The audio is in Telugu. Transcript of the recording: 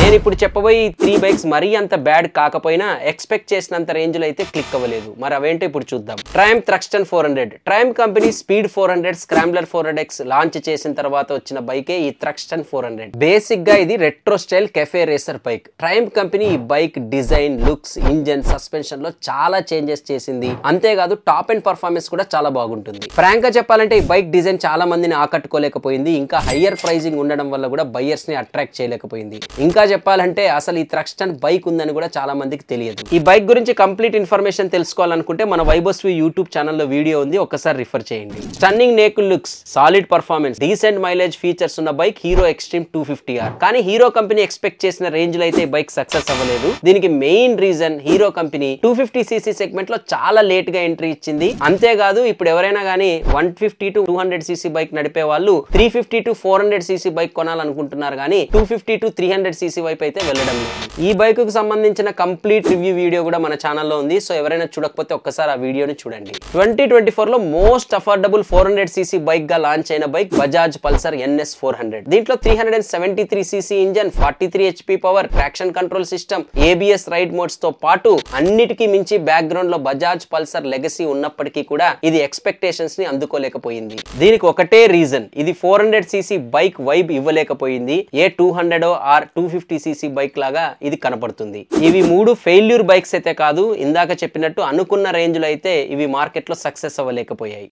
నేను ఇప్పుడు చెప్పబోయే ఈ 3 బైక్స్ మరీ అంత బ్యాడ్ కాకపోయినా ఎక్స్పెక్ట్ చేసినంత రేంజ్ లో అయితే క్లిక్ అవ్వలేదు. మరి అవేంటో ఇప్పుడు చూద్దాం. Triumph Thruxton 400. Triumph company speed 400 scrambler 400X launch చేసిన తర్వాత వచ్చిన బైకే ఈ థ్రక్స్టన్ 400. బేసిక్ గా ఇది retro style cafe racer bike. Triumph company ఈ bike design, looks, engine, suspension లో చాలా చేంజెస్ చేసింది. అంతేకాదు టాప్ అండ్ పర్ఫార్మెన్స్ కూడా చాలా బాగుంటుంది. ఫ్రాంక్ గా చెప్పాలంటే ఈ బైక్ డిజైన్ చాలా మందిని ఆకట్టుకోలేకపోయింది. ఇంకా హయ్యర్ ప్రైజింగ్ ఉండడం వల్ల కూడా బయ్యర్స్ ని అట్రాక్ట్ చేయలేకపోయింది. ఇంకా చెప్పాలంటే అసలు ఈ థ్రక్స్టన్ బైక్ ఉందని కూడా చాలా మందికి తెలియదు. ఈ బైక్ గురించి కంప్లీట్ ఇన్ఫర్మేషన్ తెలుసుకోవాలనుకుంటే మన వైబోస్వి యూట్యూబ్ ఛానల్లో వీడియో ఉంది, ఒకసారి రిఫర్ చేయండి. Stunning naked looks, solid performance, decent mileage features ఉన్న బైక్ హీరో ఎక్స్ట్రీమ్ 250R. కానీ హీరో కంపెనీ ఎక్స్పెక్ట్ చేసిన రేంజ్ లో అయితే ఈ బైక్ సక్సెస్ అవ్వలేదు. దీనికి main reason Hero company 250cc segment లో చాలా లేట్ గా ఎంట్రీ ఇచ్చింది. అంతేకాదు ఇప్పుడు ఎవరైనా కానీ 150 to 200cc బైక్ నడిపే వాళ్ళు 350 to 400cc బైక్ కొనాలనుకుంటున్నారు కానీ 250 to 300cc వైపు అయితే వెళ్ళడం లేదు. ఈ బైక్ కు సంబంధించిన కంప్లీట్ రివ్యూ వీడియో కూడా మన ఛానల్లో ఉంది. సో ఎవరైనా చూడకపోతే ఒక్కసారి ఆ వీడియోని చూడండి. 2024 లో మోస్ట్ అఫోర్డబుల్ 400cc బైక్ గా లాంచ్ అయిన బైక్ బజాజ్ పల్సర్ NS 400. దీంట్లో 373cc engine, 43 HP power, traction control system, ABS ride modes తో పాటు అన్నిటికీ మించి బ్యాక్గ్రౌండ్ లో బజాజ్ పల్సర్ లెగసీ ఉన్నప్పటికీ కూడా ఇది ఎక్స్పెక్టేషన్స్ ని అందుకోలేకపోయింది. దీనికి ఒకటే రీజన్, ఇది 400cc బైక్ వైబ్ ఇవ్వలేకపోయింది. ఏ 200 ఆర్ 250cc బైక్ లాగా ఇది కనపడుతుంది. ఇవి 3 ఫెయిల్యూర్ బైక్స్ అయితే కాదు, ఇందాక చెప్పినట్టు అనుకున్న రేంజ్ లో అయితే ఇవి మార్కెట్ లో సక్సెస్ అవ్వలేకపోయాయి.